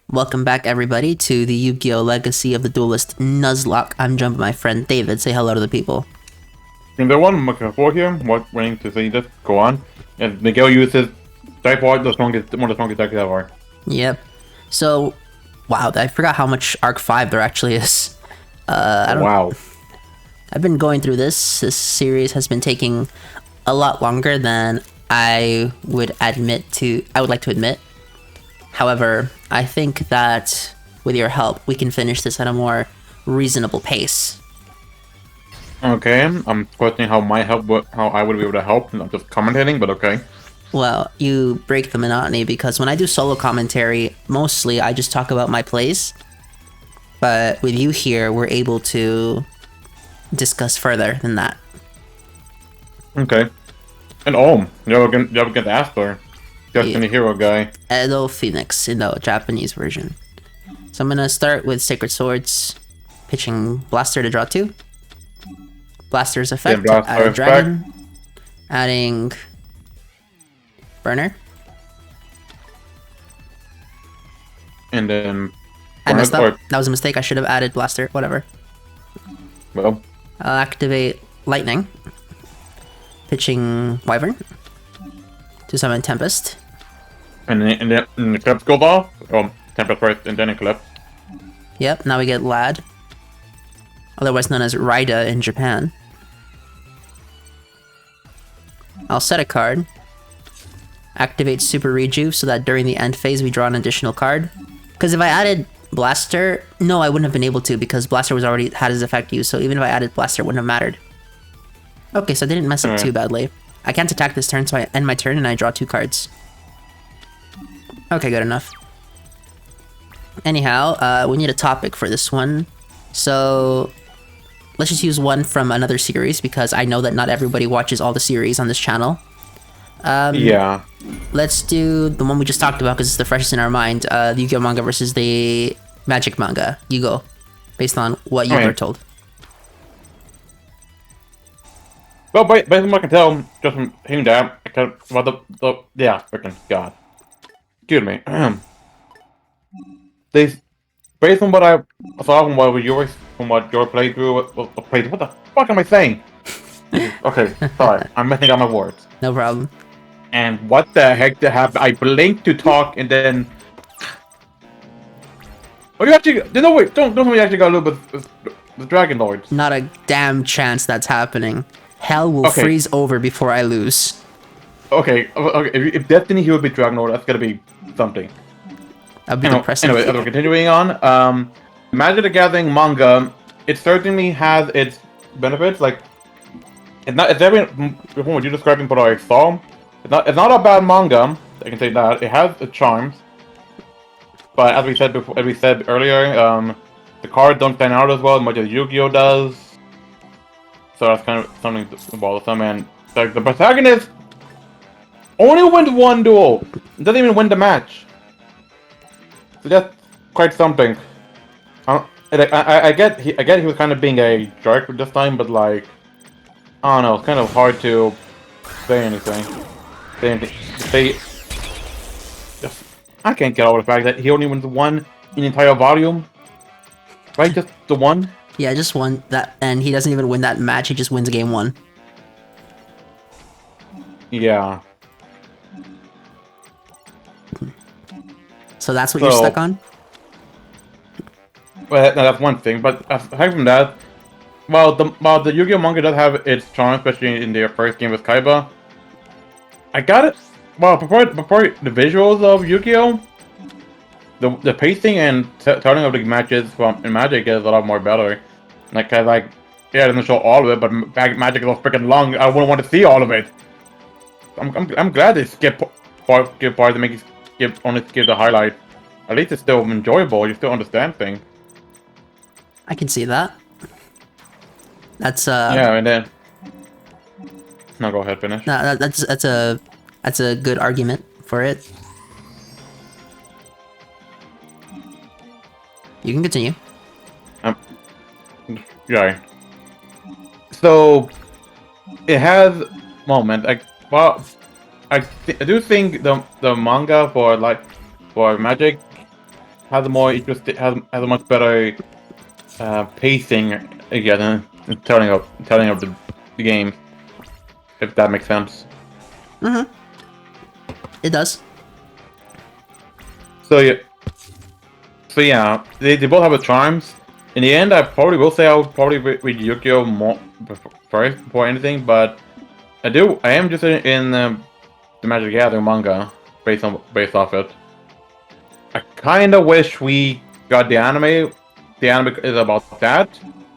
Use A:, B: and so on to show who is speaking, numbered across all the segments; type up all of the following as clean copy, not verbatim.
A: Welcome back, everybody, to the Yu-Gi-Oh! Legacy of the Duelist Nuzlocke. I'm joined by my friend David. Say hello to the people.
B: And the one McField here, what waiting to see this go on. And Miguel uses Type Art, the strongest, one of the strongest decks ever.
A: Yep. So, wow, I forgot how much Arc 5 there actually is.
B: Wow.
A: I've been going through this. This series has been taking a lot longer than I would like to admit. However, I think that with your help, we can finish this at a more reasonable pace.
B: Okay, I'm questioning how I would be able to help. I'm just commentating, but okay.
A: Well, you break the monotony because when I do solo commentary, mostly I just talk about my plays. But with you here, we're able to discuss further than that.
B: Okay. And you ever get the Asper. Destiny Hero guy.
A: Edo Phoenix in the Japanese version. So I'm gonna start with Sacred Swords, pitching Blaster to draw 2. Blaster's effect,
B: Yeah, Blaster
A: add a dragon, adding Burner.
B: And then...
A: I messed up. That was a mistake. I should have added Blaster. Whatever.
B: Well...
A: I'll activate Lightning, pitching Wyvern to summon Tempest.
B: And then the Eclipse goes off. Tempest first and then Eclipse.
A: Yep, now we get Lad, otherwise known as Raida in Japan. I'll set a card, activate Super Reju so that during the end phase we draw an additional card. Because if I added Blaster, no, I wouldn't have been able to because Blaster was already had his effect used, so even if I added Blaster, it wouldn't have mattered. Okay, so I didn't mess up too badly. I can't attack this turn, so I end my turn and I draw 2 cards. Okay, good enough. Anyhow, we need a topic for this one. So, let's just use one from another series, because I know that not everybody watches all the series on this channel.
B: Yeah.
A: Let's do the one we just talked about, because it's the freshest in our mind. The Yu-Gi-Oh! Manga versus the Magic manga. Yugioh. Based on what you were told.
B: Well, based on what I can tell, just from hearing that, about yeah, freaking God. Excuse me. Based on what I saw from what your playthrough what the fuck am I saying? Okay, sorry, I'm messing up my words.
A: No problem.
B: And what the heck to have I blinked to talk and then you actually no wait, don't tell me you actually got a little bit of the Dragon Lords.
A: Not a damn chance that's happening. Hell will freeze over before I lose.
B: Okay, if Destiny Hero beat Dragon Lord, that's gonna be something.
A: That'd be depressing.
B: Anyway, we're continuing on. Magic the Gathering manga, it certainly has its benefits. Like, from what you describing what I saw, it's not a bad manga. I can say that it has its charms. But as we said earlier, the cards don't stand out as well as much as Yu-Gi-Oh does. So that's kind of something bothersome. And the protagonist only wins one duel. Doesn't even win the match. So that's quite something. I get he was kind of being a jerk this time, but like, I don't know, it's kind of hard to say anything. I can't get over the fact that he only wins one in the entire volume. Right, just the one.
A: Yeah, just one that, and he doesn't even win that match. He just wins game 1.
B: Yeah.
A: So that's what you're stuck on?
B: Well, that's one thing, but aside from that, while the Yu-Gi-Oh! Manga does have its charm, especially in their first game with Kaiba, I got it. Well, before the visuals of Yu-Gi-Oh! The pacing and telling of the matches in Magic is a lot more better. Like, yeah, it doesn't show all of it, but Magic is so freaking long, I wouldn't want to see all of it. I'm glad they skip parts to make you only skip the highlight. At least it's still enjoyable. You still understand things.
A: I can see that. That's
B: yeah, and then no, go ahead, finish.
A: No, that's a good argument for it. You can continue.
B: Yeah. So it has moment. I do think the manga for Magic has a more interesting, has a much better pacing again in telling of the game. If that makes sense.
A: It does.
B: So yeah, they both have the charms. In the end, I probably will say I would probably read Yugioh more first before anything, but I am interested in the Magic the Gathering manga based off it. I kind of wish we got the anime. The anime is about that,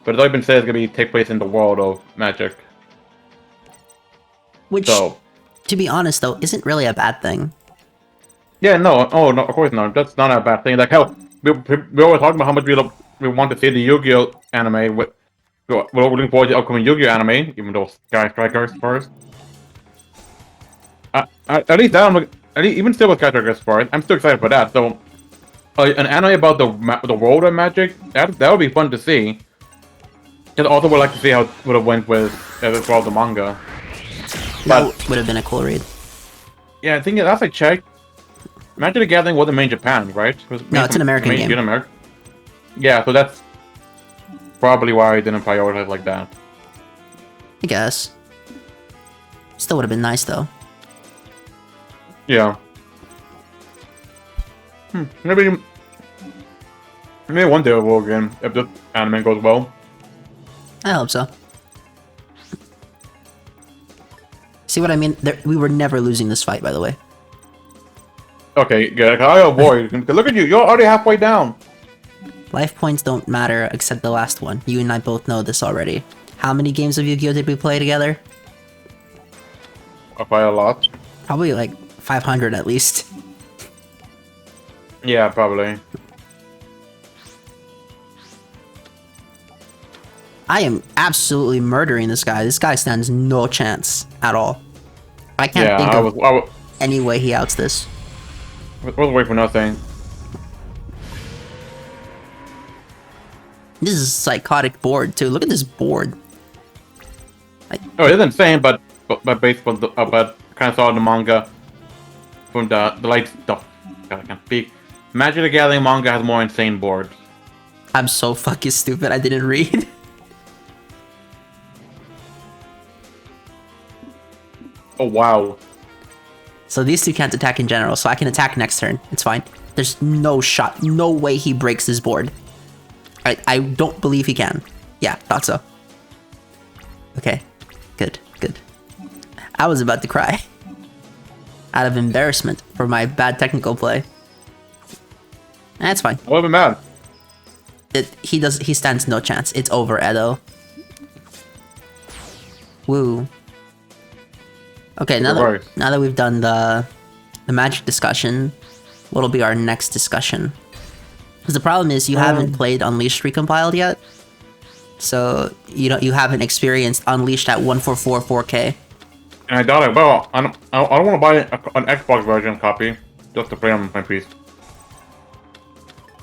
B: but it's already been said it's gonna take place in the world of Magic.
A: Which,
B: So,
A: to be honest though, isn't really a bad thing.
B: yeah, no, oh no, of course not. That's not a bad thing. Like how we always talk about how much we want to see the Yu-Gi-Oh anime. We're looking forward to the upcoming Yu-Gi-Oh anime, even though Sky Strikers first. At least that, even still with Sky Strikers first, I'm still excited for that. So, an anime about the world of Magic, that would be fun to see. And also would like to see how it would have went with as well the manga.
A: That would have been a cool read.
B: Yeah, I think that's like check. Magic the Gathering wasn't made in Japan, right?
A: No, it's an American game.
B: In America. Yeah, so that's probably why I didn't prioritize like that.
A: I guess. Still would have been nice though.
B: Yeah. Maybe one day we'll again if the anime goes well.
A: I hope so. See what I mean? We were never losing this fight, by the way.
B: Okay, good. I avoid. Look at you. You're already halfway down.
A: Life points don't matter except the last one. You and I both know this already. How many games of Yu-Gi-Oh did we play together?
B: By a lot.
A: Probably like 500 at least.
B: Yeah, probably.
A: I am absolutely murdering this guy. This guy stands no chance at all. I can't think of any way he outs this.
B: I was waiting for nothing.
A: This is a psychotic board too. Look at this board.
B: Oh, it is insane, but based on but kind of saw in the manga from the light stuff. God, I can't speak. Magic the Gathering manga has more insane boards.
A: I'm so fucking stupid. I didn't read.
B: Oh wow.
A: So these two can't attack in general, so I can attack next turn. It's fine. There's no shot. No way he breaks his board. I don't believe he can. Yeah, thought so. Okay. Good. I was about to cry. Out of embarrassment for my bad technical play. That's fine.
B: I would've been mad.
A: He stands no chance. It's over, Edo. Woo. Okay, now that we've done the Magic discussion, what'll be our next discussion? Because the problem is you haven't played Unleashed Recompiled yet, so you haven't experienced Unleashed at 144 4K.
B: And I doubt it. Well, I don't want to buy an Xbox version copy just to play on my piece.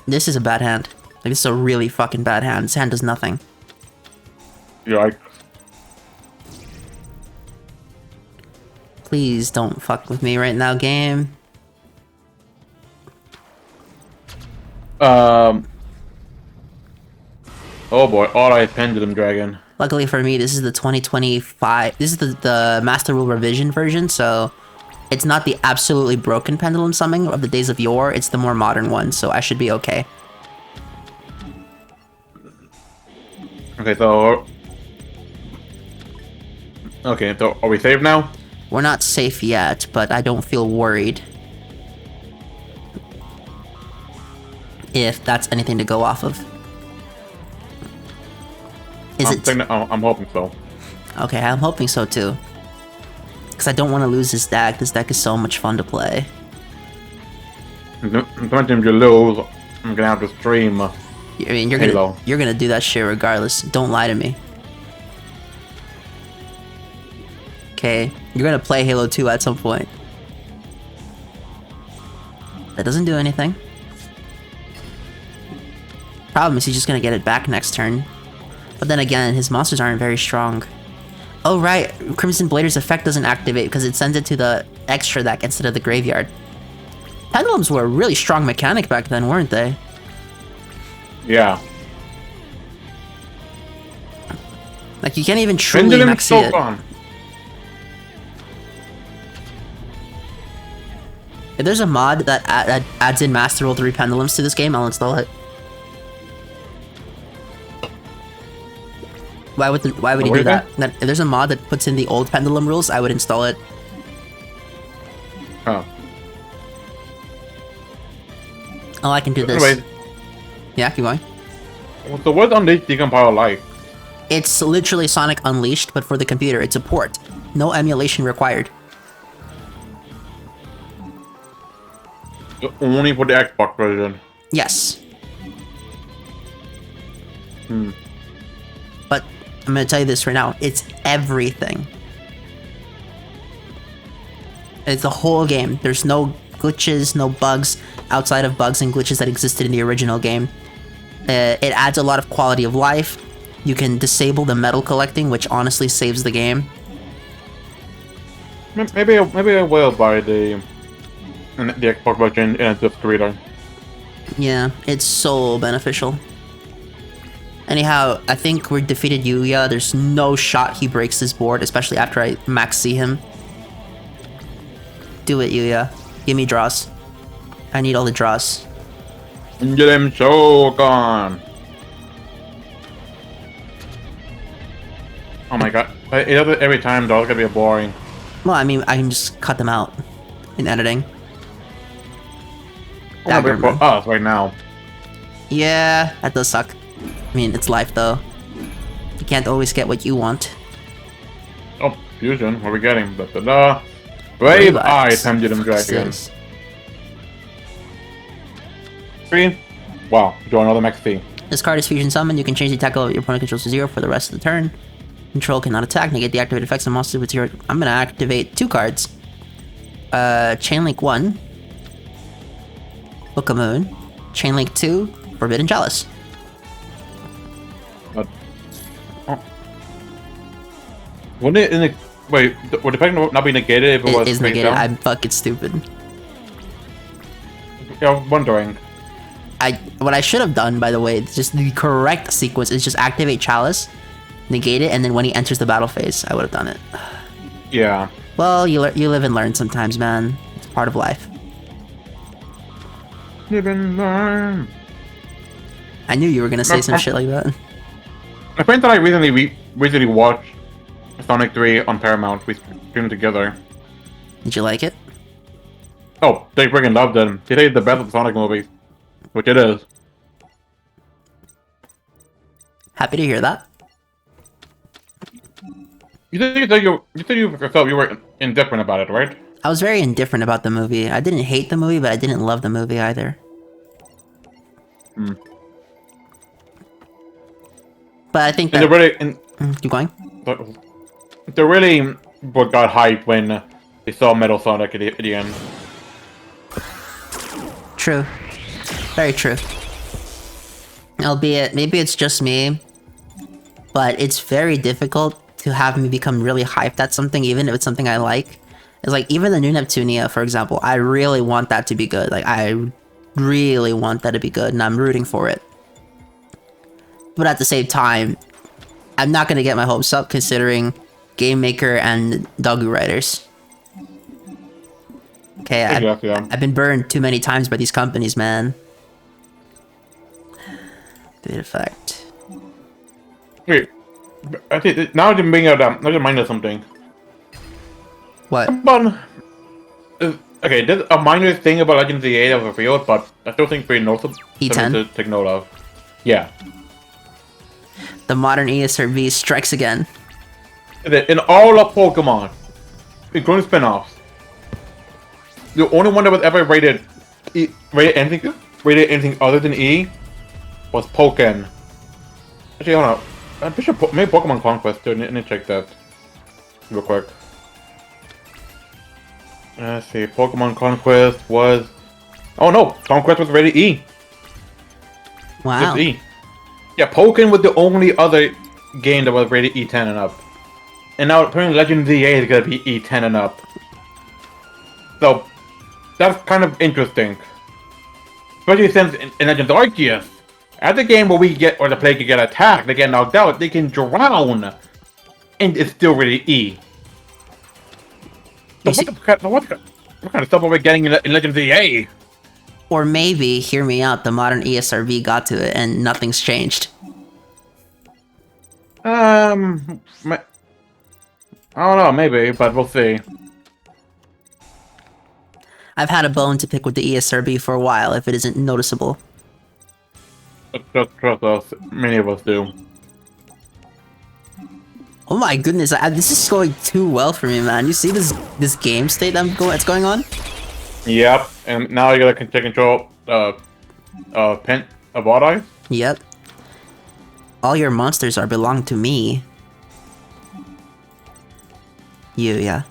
A: This is a bad hand. Like, this is a really fucking bad hand. This hand does nothing.
B: Yeah.
A: Please don't fuck with me right now, game.
B: Oh boy, All-Eyes Pendulum Dragon.
A: Luckily for me, this is the 2025. This is the Master Rule Revision version, so it's not the absolutely broken Pendulum Summoning of the days of yore. It's the more modern one, so I should be okay.
B: Okay, so are we safe now?
A: We're not safe yet, but I don't feel worried. If that's anything to go off of.
B: I'm hoping so.
A: Okay, I'm hoping so too. Because I don't want to lose this deck. This deck is so much fun to play.
B: Sometimes you lose, I'm gonna have to stream.
A: I mean, you're gonna do that shit regardless. Don't lie to me. Okay, you're gonna play Halo 2 at some point. That doesn't do anything. Problem is he's just gonna get it back next turn. But then again, his monsters aren't very strong. Oh right, Crimson Blader's effect doesn't activate because it sends it to the extra deck instead of the graveyard. Pendulums were a really strong mechanic back then, weren't they?
B: Yeah.
A: Like, you can't even truly
B: Pendulum is
A: maxi
B: so
A: it.
B: fun.
A: If there's a mod that adds in Master Roll 3 Pendulums to this game, I'll install it. Why would he do that? If there's a mod that puts in the old Pendulum rules, I would install it.
B: Oh.
A: Oh, I can do this.
B: Anyway,
A: Yeah, keep going.
B: so what's Unleashed Decompile like?
A: It's literally Sonic Unleashed, but for the computer. It's a port. No emulation required.
B: Only for the Xbox version.
A: Yes. But I'm gonna tell you this right now. It's everything. It's the whole game. There's no glitches, no bugs outside of bugs and glitches that existed in the original game. It adds a lot of quality of life. You can disable the metal collecting, which honestly saves the game.
B: Maybe I will buy the Xbox version and just read it.
A: Yeah, it's so beneficial. Anyhow, I think we defeated Yugioh. There's no shot he breaks this board, especially after I max see him. Do it, Yugioh. Give me draws. I need all the draws.
B: Get him Shogun! Oh my god. It does it every time though, it's gonna be boring.
A: Well, I mean, I can just cut them out in editing.
B: Oh, for us right now.
A: Yeah, that does suck. I mean, it's life though. You can't always get what you want.
B: Oh, fusion. What are we getting? Da da da. Brave Eye Pendulum Dragon. 3. Wow, draw another max fee.
A: This card is fusion summoned. You can change the attack level your opponent controls to 0 for the rest of the turn. Control cannot attack. Negate the activated effects of monsters with 0. I'm gonna activate 2 cards. Chain Link 1. Book of Moon. Chain Link 2. Forbidden Chalice.
B: Wouldn't it wait, would the effect not be negated if it was
A: is
B: negated?
A: negated. I'm fucking stupid.
B: Yeah, I was wondering.
A: What I should have done, by the way, just the correct sequence is just activate Chalice, negate it, and then when he enters the battle phase, I would have done it.
B: Yeah.
A: Well, you live and learn sometimes, man. It's part of life.
B: Live and learn.
A: I knew you were gonna say some shit like that.
B: My friend that I recently watched Sonic 3 on Paramount. We streamed together.
A: Did you like it?
B: Oh, they freaking loved it. He said it's the best of the Sonic movies. Which it is.
A: Happy to hear that.
B: You said you felt you were indifferent about it, right?
A: I was very indifferent about the movie. I didn't hate the movie, but I didn't love the movie either. But I think that...
B: And they're really...
A: keep going.
B: They really got hyped when they saw Metal Sonic at the end.
A: True. Very true. Albeit, maybe it's just me, but it's very difficult to have me become really hyped at something, even if it's something I like. It's like, even the new Neptunia, for example, I really want that to be good. Like, I really want that to be good, and I'm rooting for it. But at the same time, I'm not gonna get my hopes up considering Game Maker and Dogu writers. Okay, I've been burned too many times by these companies, man. Date effect.
B: Wait, I think now to bring out now to mind of something.
A: What?
B: Okay, there's a minor thing about Legends of the 8 that was revealed, but I still think pretty notable
A: E10?
B: to take note of. Yeah.
A: The modern ESRB strikes again.
B: In all of Pokemon, including spin-offs, the only one that was ever rated anything other than E was Pokken. Actually, hold on. I'm pretty sure maybe Pokemon Conquest too. Let me check that real quick. Let's see. Pokemon Conquest was... Oh no! Conquest was rated E.
A: Wow.
B: Just E. Yeah, Pokken was the only other game that was rated E10 and up. And now apparently Legend of the 8 is gonna be E10 and up. So, that's kind of interesting. Especially since in Legends Arceus, at the game where the player can get attacked, they get knocked out, they can drown, and it's still really E. So what kind of stuff are we getting in Legends EA?
A: Or maybe, hear me out, the modern ESRB got to it and nothing's changed.
B: I don't know, maybe, but we'll see.
A: I've had a bone to pick with the ESRB for a while, if it isn't noticeable.
B: Trust us, many of us do.
A: Oh my goodness, this is going too well for me, man. You see this game state that's going on?
B: Yep, and now you gotta take control Pin of Odd Eyes?
A: Yep. All your monsters belong to me. Yeah.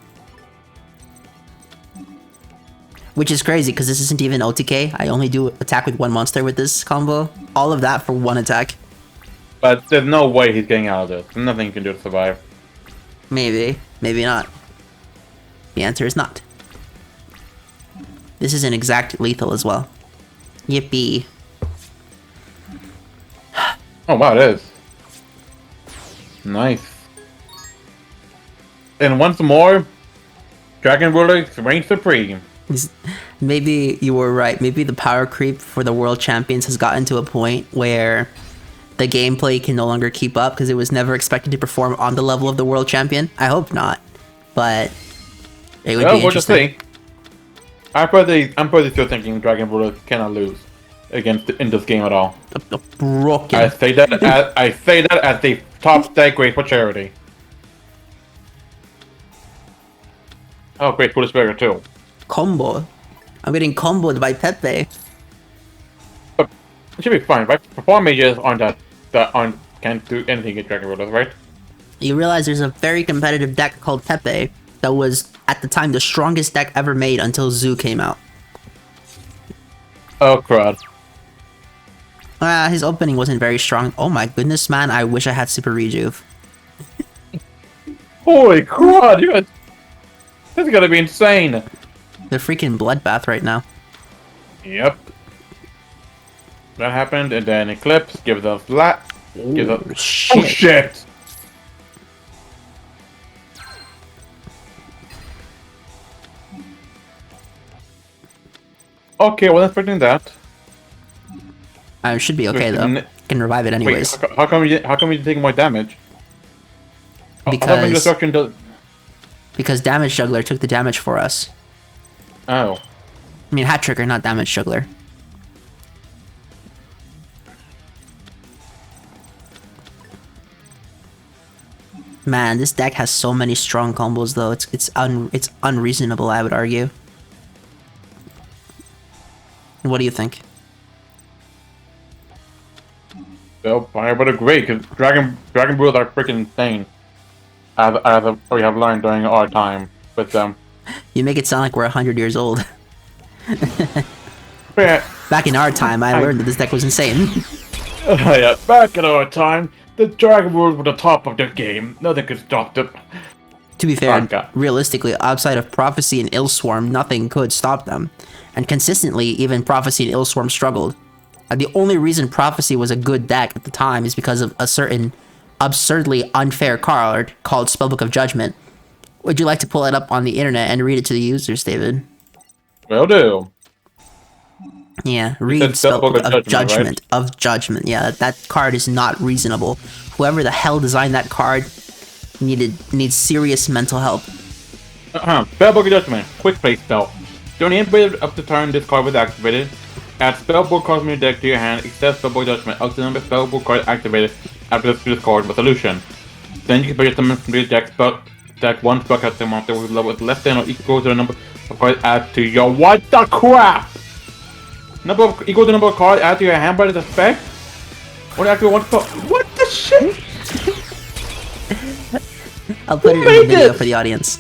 A: Which is crazy, because this isn't even OTK. I only do attack with one monster with this combo. All of that for one attack.
B: But there's no way he's getting out of this. There's nothing you can do to survive.
A: Maybe. Maybe not. The answer is not. This is an exact lethal as well. Yippee.
B: Oh wow, it is. Nice. And once more, Dragon Ruler reigns supreme.
A: Maybe you were right. Maybe the power creep for the world champions has gotten to a point where the gameplay can no longer keep up because it was never expected to perform on the level of the world champion. I hope not, but it would be interesting.
B: We'll just see. I'm probably still thinking Dragon Ruler cannot lose in this game at all.
A: Broken.
B: I say that as the top deck grade for charity. Oh, great, Foolish Burger too.
A: Combo. I'm getting comboed by Pepe.
B: But it should be fine, right? Perform mages can't do anything against Dragon Rulers, right?
A: You realize there's a very competitive deck called Pepe that was at the time the strongest deck ever made until Zoo came out.
B: Oh crud.
A: His opening wasn't very strong. Oh my goodness, man! I wish I had Super Rejuve.
B: Holy crud! This is gonna be insane.
A: The freaking bloodbath right now.
B: Yep. That happened, and then Eclipse gives us that.
A: Shit.
B: Oh shit! Okay, well, expecting that.
A: I should be okay though. Can revive it anyways.
B: Wait, how come you taking more damage?
A: Because Damage Juggler took the damage for us.
B: Oh.
A: I mean, Hat Trigger, not Damage Juggler. Man, this deck has so many strong combos though. It's unreasonable, I would argue. What do you think?
B: Well, I would agree, because Dragon Rules are freaking insane. As we have learned during our time with them.
A: You make it sound like we're 100 years old.
B: Yeah.
A: Back in our time, I learned that this deck was insane.
B: Yeah, back in our time, the Dragon Rules were the top of the game. Nothing could stop them.
A: To be fair, realistically, outside of Prophecy and Illswarm, nothing could stop them. And consistently, even Prophecy and Illswarm struggled. And the only reason Prophecy was a good deck at the time is because of a certain absurdly unfair card called Spellbook of Judgment. Would you like to pull it up on the internet and read it to the users, David?
B: Will do.
A: Yeah, read Spellbook of Judgment. Right? Of Judgment, yeah, that card is not reasonable. Whoever the hell designed that card needs serious mental help.
B: Spellbook of Judgment, quick play spell. During the end phase of the turn, this card was activated. Add Spellbook cards from your deck to your hand, except Spellbook Judgment. Up to the number of Spellbook cards activated after this card with solution. Then you can put your from your deck one spellcasting monster with level less than or equal to the number of cards added to your. What the crap? Equal to the number of cards added to your hand by this effect? What actually one spell? What the shit?
A: I'll put it in the video for the audience.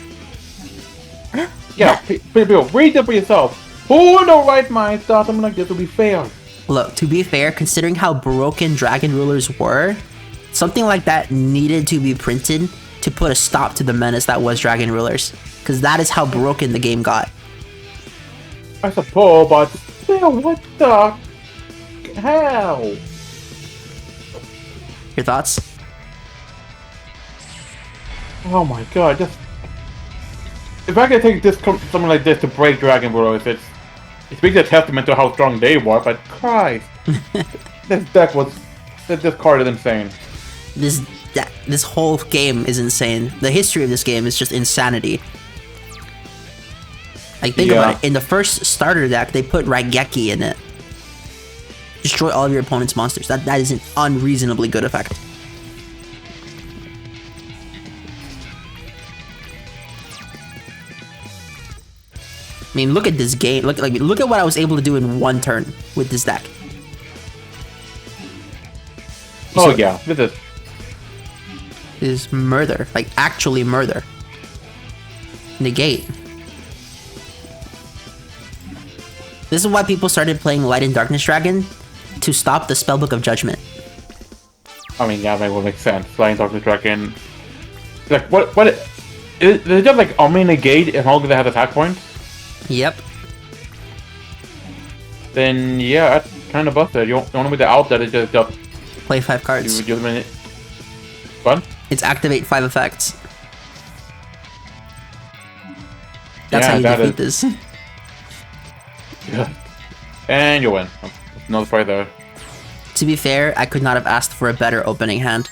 B: Yeah, people, read it for yourself. Who in the right mind thought something like this would be fair?
A: Look, to be fair, considering how broken Dragon Rulers were, something like that needed to be printed to put a stop to the menace that was Dragon Rulers. Because that is how broken the game got.
B: I suppose, but still, what the hell?
A: Your thoughts?
B: Oh my god, just... If I could take this something like this to break Dragon Ball, it speaks a testament to how strong they were, but Christ. This deck was... This card is insane.
A: This whole game is insane. The history of this game is just insanity. Like, think about it. In the first starter deck, they put Raigeki in it. Destroy all of your opponent's monsters. That is an unreasonably good effect. I mean, look at this game. Look at what I was able to do in one turn with this deck.
B: Oh yeah, this
A: is murder. Like, actually murder. Negate. This is why people started playing Light and Darkness Dragon, to stop the Spellbook of Judgment.
B: I mean, yeah, that would make sense. Light and Darkness Dragon... Like, what... Is it just like Omni Negate as long as they have attack points?
A: Yep.
B: Then, yeah, that's kind of busted. The only way to out that is just...
A: Play 5 cards.
B: What?
A: It's activate 5 effects. That's
B: yeah,
A: how you defeat this.
B: Yeah. And you win. Another fight there.
A: To be fair, I could not have asked for a better opening hand.